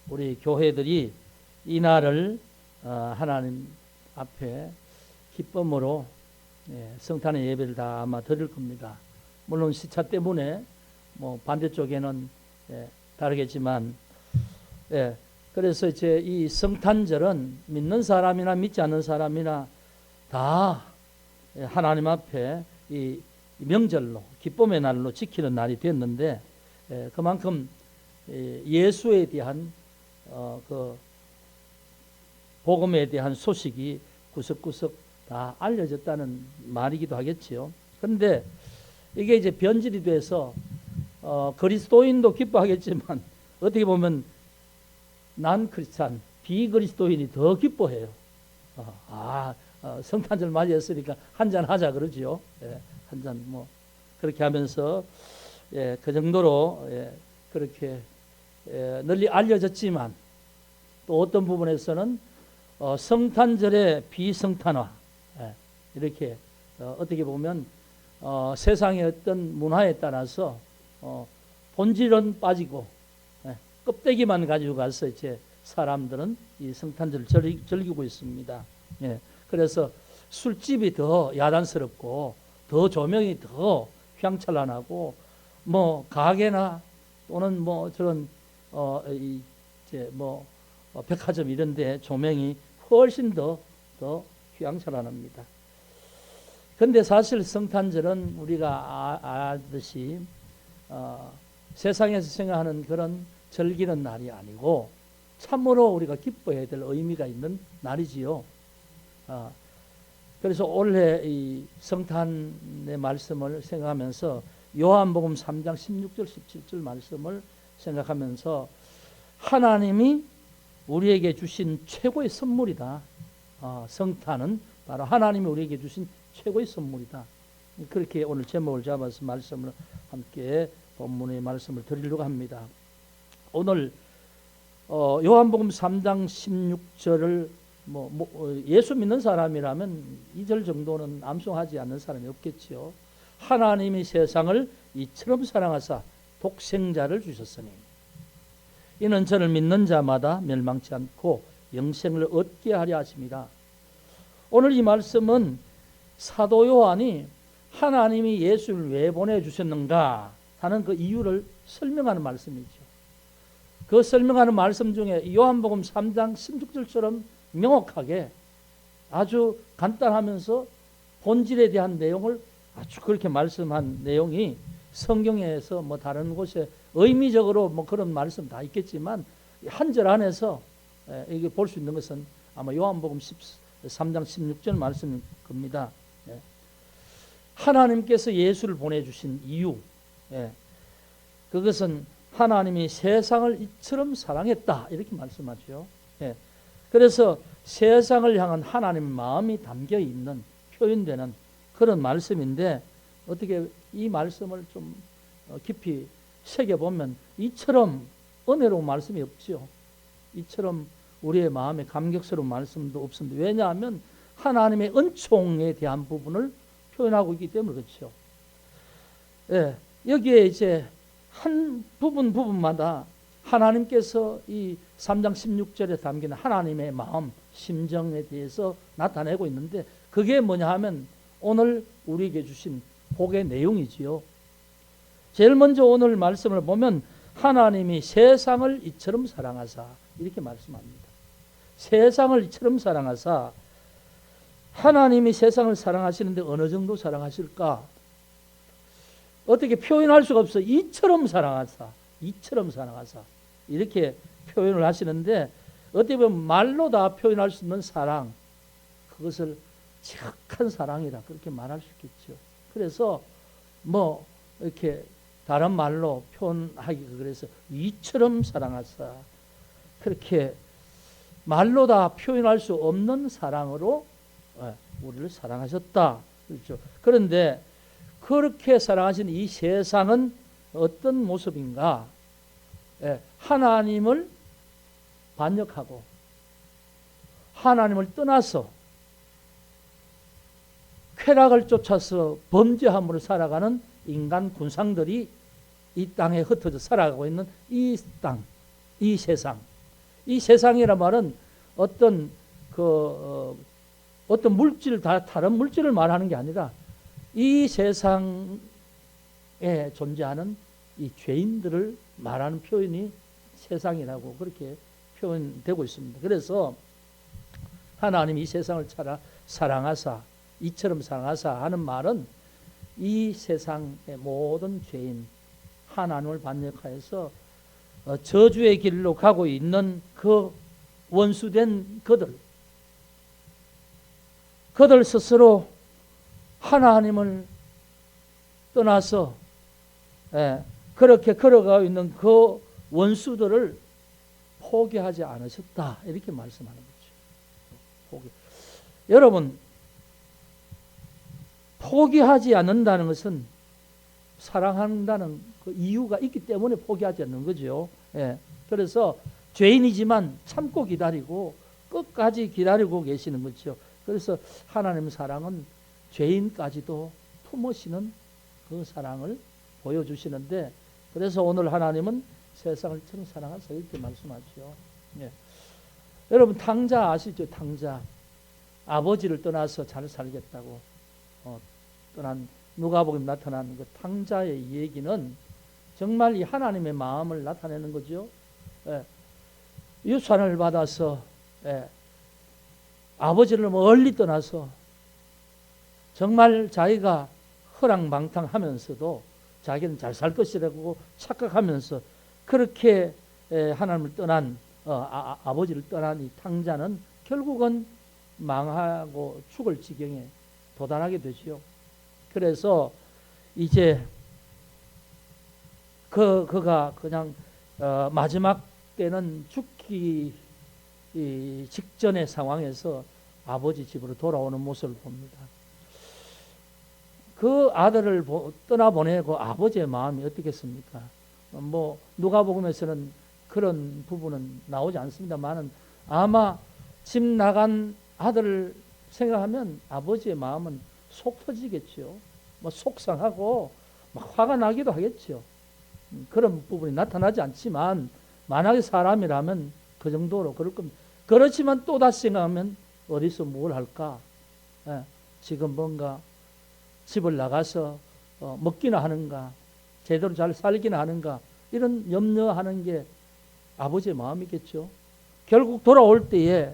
우리 교회들이 이 날을 하나님 앞에 기쁨으로 성탄의 예배를 다 아마 드릴 겁니다. 물론 시차 때문에 뭐 반대쪽에는 다르겠지만, 그래서 이제 이 성탄절은 믿는 사람이나 믿지 않는 사람이나 다 하나님 앞에 이 명절로, 기쁨의 날로 지키는 날이 됐는데, 그만큼 예수에 대한 그 복음에 대한 소식이 구석구석 다 알려졌다는 말이기도 하겠지요. 그런데 이게 이제 변질이 돼서 그리스도인도 기뻐하겠지만 어떻게 보면 난 크리스찬, 비그리스도인이 더 기뻐해요. 성탄절 맞이했으니까 한잔 하자 그러지요. 한잔 뭐 그렇게 하면서 그 정도로 그렇게 널리 알려졌지만, 또 어떤 부분에서는 성탄절의 비성탄화, 이렇게 어떻게 보면 세상의 어떤 문화에 따라서 본질은 빠지고 껍데기만 가지고 가서 이제 사람들은 이 성탄절을 즐기고 있습니다. 그래서 술집이 더 야단스럽고 더 조명이 더 휘황찬란하고, 뭐 가게나 또는 뭐 저런 이제 뭐 백화점 이런데 조명이 훨씬 더 휘황찬란합니다. 그런데 사실 성탄절은 우리가 아듯이 세상에서 생각하는 그런 즐기는 날이 아니고 참으로 우리가 기뻐해야 될 의미가 있는 날이지요. 그래서 올해 이 성탄의 말씀을 생각하면서 요한복음 3장 16절 17절 말씀을 생각하면서 하나님이 우리에게 주신 최고의 선물이다. 성탄은 바로 하나님이 우리에게 주신 최고의 선물이다. 그렇게 오늘 제목을 잡아서 말씀을 함께 본문의 말씀을 드리려고 합니다. 오늘 요한복음 3장 16절을 예수 믿는 사람이라면 2절 정도는 암송하지 않는 사람이 없겠지요. 하나님이 세상을 이처럼 사랑하사 독생자를 주셨으니 이는 저를 믿는 자마다 멸망치 않고 영생을 얻게 하려 하심이라. 오늘 이 말씀은 사도 요한이 하나님이 예수를 왜 보내주셨는가 하는 그 이유를 설명하는 말씀이죠. 그 설명하는 말씀 중에 요한복음 3장 16절처럼 명확하게 아주 간단하면서 본질에 대한 내용을 아주 그렇게 말씀한 내용이 성경에서 뭐 다른 곳에 의미적으로 뭐 그런 말씀 다 있겠지만 한 절 안에서 이게 볼 수 있는 것은 아마 요한복음 3장 16절 말씀일 겁니다. 하나님께서 예수를 보내주신 이유, 그것은 하나님이 세상을 이처럼 사랑했다 이렇게 말씀하죠. 그래서 세상을 향한 하나님의 마음이 담겨 있는, 표현되는 그런 말씀인데, 어떻게 이 말씀을 좀 깊이 새겨보면 이처럼 은혜로운 말씀이 없죠. 이처럼 우리의 마음에 감격스러운 말씀도 없습니다. 왜냐하면 하나님의 은총에 대한 부분을 표현하고 있기 때문에 그렇죠. 여기에 이제 한 부분마다 하나님께서 이 3장 16절에 담긴 하나님의 마음, 심정에 대해서 나타내고 있는데, 그게 뭐냐 하면 오늘 우리에게 주신 복의 내용이지요. 제일 먼저 오늘 말씀을 보면 하나님이 세상을 이처럼 사랑하사 이렇게 말씀합니다. 세상을 이처럼 사랑하사, 하나님이 세상을 사랑하시는데 어느 정도 사랑하실까? 어떻게 표현할 수가 없어. 이처럼 사랑하사, 이처럼 사랑하사 이렇게 표현을 하시는데, 어떻게 보면 말로 다 표현할 수 있는 사랑, 그것을 지극한 사랑이라 그렇게 말할 수 있겠죠. 그래서 뭐 이렇게 다른 말로 표현하기, 그래서 이처럼 사랑하사, 그렇게 말로 다 표현할 수 없는 사랑으로 우리를 사랑하셨다. 그렇죠. 그런데 그렇게 사랑하신 이 세상은 어떤 모습인가? 하나님을 반역하고 하나님을 떠나서 쾌락을 쫓아서 범죄함으로 살아가는 인간 군상들이 이 땅에 흩어져 살아가고 있는 이 땅, 이 세상, 이 세상이란 말은 어떤 어떤 물질, 다른 물질을 말하는 게 아니라 이 세상에 존재하는 이 죄인들을 말하는 표현이 세상이라고 그렇게 표현되고 있습니다. 그래서 하나님이 이 세상을 사랑하사, 이처럼 사랑하사 하는 말은 이 세상의 모든 죄인, 하나님을 반역하여서 저주의 길로 가고 있는 그 원수된 그들 스스로 하나님을 떠나서 그렇게 걸어가고 있는 그 원수들을 포기하지 않으셨다, 이렇게 말씀하는 거죠. 여러분, 포기하지 않는다는 것은 사랑한다는 그 이유가 있기 때문에 포기하지 않는 거죠. 그래서 죄인이지만 참고 기다리고 끝까지 기다리고 계시는 거죠. 그래서 하나님의 사랑은 죄인까지도 품으시는 그 사랑을 보여주시는데, 그래서 오늘 하나님은 세상을 참 사랑하사 이렇게 말씀하죠. 여러분, 탕자 아시죠? 탕자. 아버지를 떠나서 잘 살겠다고 떠난 누가복음에 나타난 그 탕자의 얘기는 정말 이 하나님의 마음을 나타내는 거죠. 유산을 받아서 아버지를 멀리 떠나서 정말 자기가 허랑방탕하면서도 자기는 잘 살 것이라고 착각하면서 그렇게 하나님을 떠난 아버지를 떠난 이 탕자는 결국은 망하고 죽을 지경에 도달하게 되지요. 그래서 이제 그가 그냥 마지막 때는 죽기 직전의 상황에서 아버지 집으로 돌아오는 모습을 봅니다. 그 아들을 떠나보내고 아버지의 마음이 어떻겠습니까? 뭐 누가복음에서는 그런 부분은 나오지 않습니다만은 아마 집 나간 아들을 생각하면 아버지의 마음은 속 터지겠죠. 뭐 속상하고 막 화가 나기도 하겠죠. 그런 부분이 나타나지 않지만 만약에 사람이라면 그 정도로 그럴 겁니다. 그렇지만 또 다시 생각하면 어디서 뭘 할까? 지금 뭔가 집을 나가서 먹기나 하는가, 제대로 잘 살기나 하는가, 이런 염려하는 게 아버지의 마음이겠죠. 결국 돌아올 때에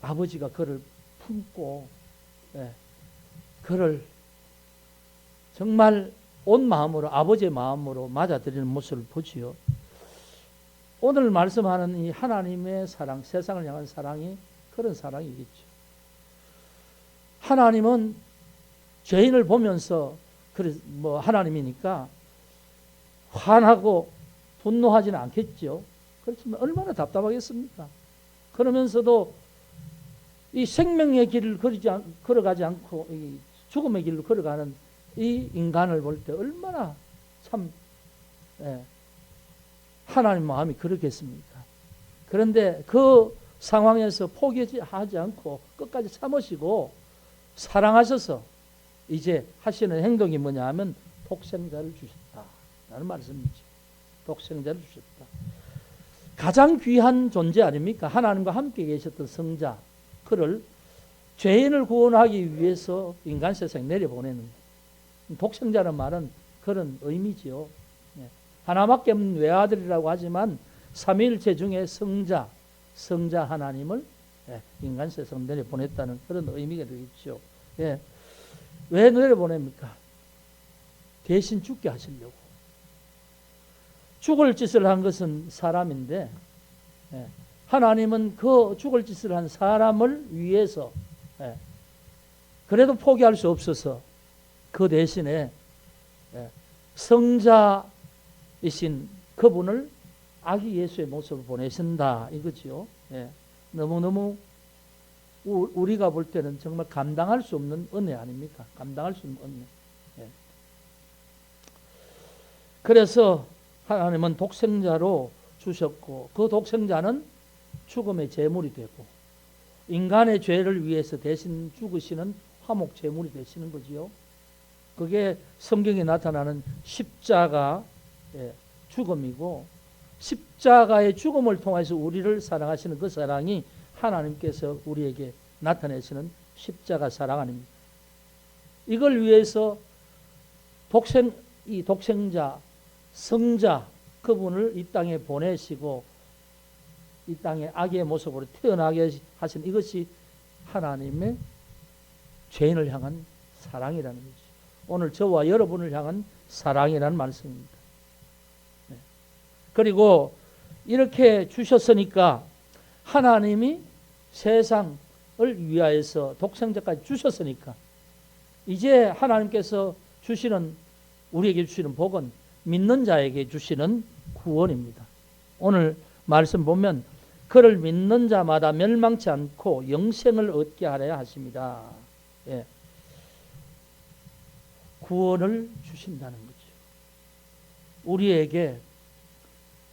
아버지가 그를 품고 그를 정말 온 마음으로, 아버지의 마음으로 맞아들이는 모습을 보지요. 오늘 말씀하는 이 하나님의 사랑, 세상을 향한 사랑이 그런 사랑이겠죠. 하나님은 죄인을 보면서 뭐 하나님이니까 화나고 분노하지는 않겠죠. 그렇지만 얼마나 답답하겠습니까? 그러면서도 이 생명의 길을 걸어가지 않고 이 죽음의 길로 걸어가는 이 인간을 볼 때 얼마나 참 하나님 마음이 그렇겠습니까? 그런데 그 상황에서 포기하지 않고 끝까지 참으시고 사랑하셔서 이제 하시는 행동이 뭐냐 하면 독생자를 주셨다라는 말씀이죠. 독생자를 주셨다. 가장 귀한 존재 아닙니까? 하나님과 함께 계셨던 성자, 그를 죄인을 구원하기 위해서 인간 세상에 내려보내는 독생자는 말은 그런 의미지요. 하나밖에 없는 외아들이라고 하지만 삼위일체 중에 성자 하나님을 인간 세상에 내려보냈다는 그런 의미가 되겠죠. 왜 내려보냅니까? 대신 죽게 하시려고. 죽을 짓을 한 것은 사람인데 하나님은 그 죽을 짓을 한 사람을 위해서 그래도 포기할 수 없어서 그 대신에 성자이신 그분을 아기 예수의 모습으로 보내신다 이거지요. 너무너무 우리가 볼 때는 정말 감당할 수 없는 은혜 아닙니까? 감당할 수 없는 은혜. 그래서 하나님은 독생자로 주셨고 그 독생자는 죽음의 제물이 되고 인간의 죄를 위해서 대신 죽으시는 화목 제물이 되시는 거지요. 그게 성경에 나타나는 십자가 죽음이고 십자가의 죽음을 통해서 우리를 사랑하시는 그 사랑이 하나님께서 우리에게 나타내시는 십자가 사랑 아닙니까? 이걸 위해서 이 독생자, 성자 그분을 이 땅에 보내시고 이 땅에 악의 모습으로 태어나게 하신 이것이 하나님의 죄인을 향한 사랑이라는 거죠. 오늘 저와 여러분을 향한 사랑이라는 말씀입니다. 네. 그리고 이렇게 주셨으니까 하나님이 세상을 위하여서 독생자까지 주셨으니까 이제 하나님께서 주시는 우리에게 주시는 복은 믿는 자에게 주시는 구원입니다. 오늘 말씀 보면 그를 믿는 자마다 멸망치 않고 영생을 얻게 하려 하십니다. 예. 구원을 주신다는 거죠. 우리에게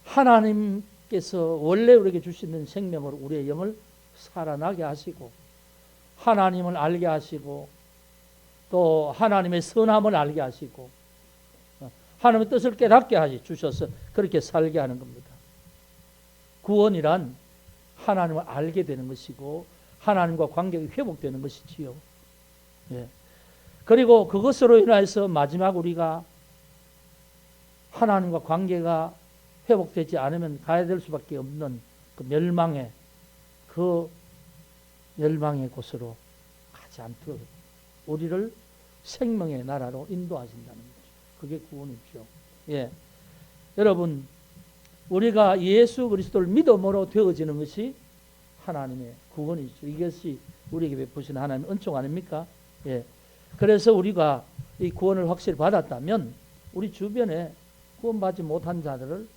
하나님께서 원래 우리에게 주시는 생명으로 우리의 영을 살아나게 하시고 하나님을 알게 하시고 또 하나님의 선함을 알게 하시고 하나님의 뜻을 깨닫게 하시 주셔서 그렇게 살게 하는 겁니다. 구원이란 하나님을 알게 되는 것이고 하나님과 관계가 회복되는 것이지요. 예. 그리고 그것으로 인해서 마지막 우리가 하나님과 관계가 회복되지 않으면 가야 될 수밖에 없는 그 멸망의 곳으로 가지 않도록 우리를 생명의 나라로 인도하신다는 거죠. 그게 구원이죠. 예. 여러분, 우리가 예수 그리스도를 믿음으로 되어지는 것이 하나님의 구원이죠. 이것이 우리에게 베푸신 하나님의 은총 아닙니까? 예. 그래서 우리가 이 구원을 확실히 받았다면 우리 주변에 구원받지 못한 자들을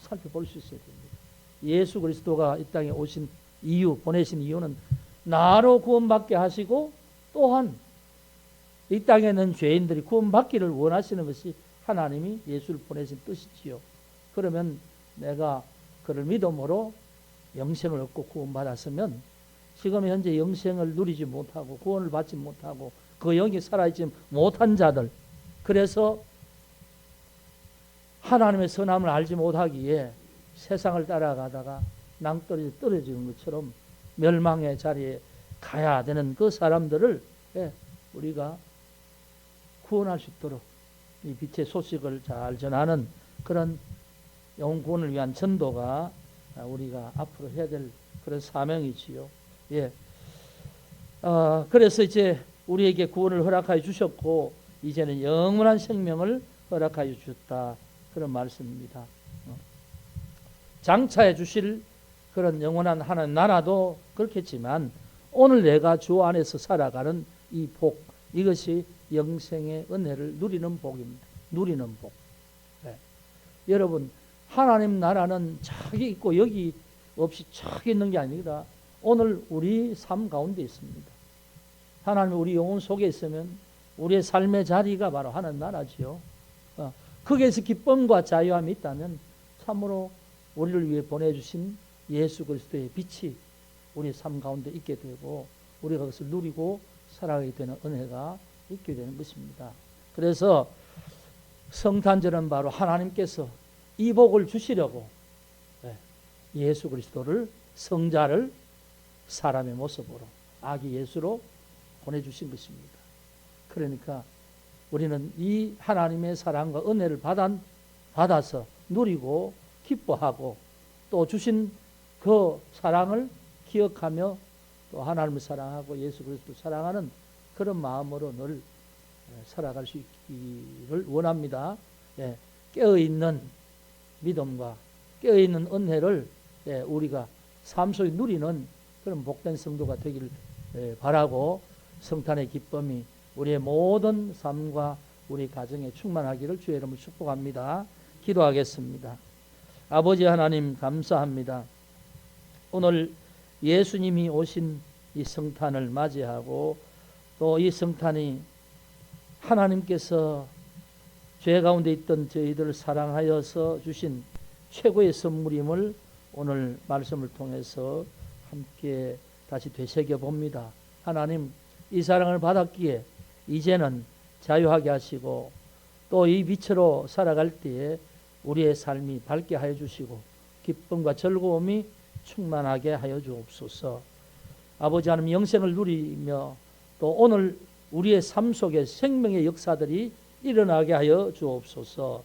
살펴볼 수 있어야 됩니다. 예수 그리스도가 이 땅에 오신 이유, 보내신 이유는 나로 구원받게 하시고 또한 이 땅에 있는 죄인들이 구원받기를 원하시는 것이 하나님이 예수를 보내신 뜻이지요. 그러면 내가 그를 믿음으로 영생을 얻고 구원받았으면 지금 현재 영생을 누리지 못하고 구원을 받지 못하고 그 영이 살아있지 못한 자들, 그래서 하나님의 선함을 알지 못하기에 세상을 따라가다가 낭떠러지 떨어지는 것처럼 멸망의 자리에 가야 되는 그 사람들을 우리가 구원할 수 있도록 이 빛의 소식을 잘 전하는 그런 영혼 구원을 위한 전도가 우리가 앞으로 해야 될 그런 사명이지요. 예. 그래서 이제 우리에게 구원을 허락하여 주셨고 이제는 영원한 생명을 허락하여 주셨다. 그런 말씀입니다. 장차에 주실 그런 영원한 하나님 나라도 그렇겠지만 오늘 내가 주 안에서 살아가는 이 복, 이것이 영생의 은혜를 누리는 복입니다. 누리는 복. 네. 여러분, 하나님 나라는 저기 있고 여기 없이 저기 있는 게 아닙니다. 오늘 우리 삶 가운데 있습니다. 하나님 우리 영혼 속에 있으면 우리의 삶의 자리가 바로 하나님 나라지요. 거기에서 기쁨과 자유함이 있다면 참으로 우리를 위해 보내주신 예수 그리스도의 빛이 우리의 삶 가운데 있게 되고 우리가 그것을 누리고 살아가게 되는 은혜가 있게 되는 것입니다. 그래서 성탄절은 바로 하나님께서 이 복을 주시려고 예수 그리스도를 성자를 사람의 모습으로 아기 예수로 보내주신 것입니다. 그러니까 우리는 이 하나님의 사랑과 은혜를 받아서 누리고 기뻐하고 또 주신 그 사랑을 기억하며 또 하나님을 사랑하고 예수 그리스도 사랑하는 그런 마음으로 늘 살아갈 수 있기를 원합니다. 깨어있는 믿음과 깨어있는 은혜를 우리가 삶 속에 누리는 그런 복된 성도가 되기를 바라고 성탄의 기쁨이 우리의 모든 삶과 우리 가정에 충만하기를 주의 이름으로 축복합니다. 기도하겠습니다. 아버지 하나님 감사합니다. 오늘 예수님이 오신 이 성탄을 맞이하고 또 이 성탄이 하나님께서 죄 가운데 있던 저희들을 사랑하여서 주신 최고의 선물임을 오늘 말씀을 통해서 함께 다시 되새겨 봅니다. 하나님, 이 사랑을 받았기에 이제는 자유하게 하시고 또 이 빛으로 살아갈 때에 우리의 삶이 밝게 하여 주시고 기쁨과 즐거움이 충만하게 하여 주옵소서. 아버지 하나님, 영생을 누리며 또 오늘 우리의 삶 속에 생명의 역사들이 일어나게 하여 주옵소서.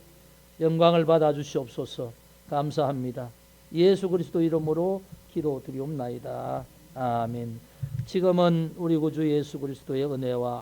영광을 받아 주시옵소서. 감사합니다. 예수 그리스도 이름으로 기도드리옵나이다. 아멘. 지금은 우리 구주 예수 그리스도의 은혜와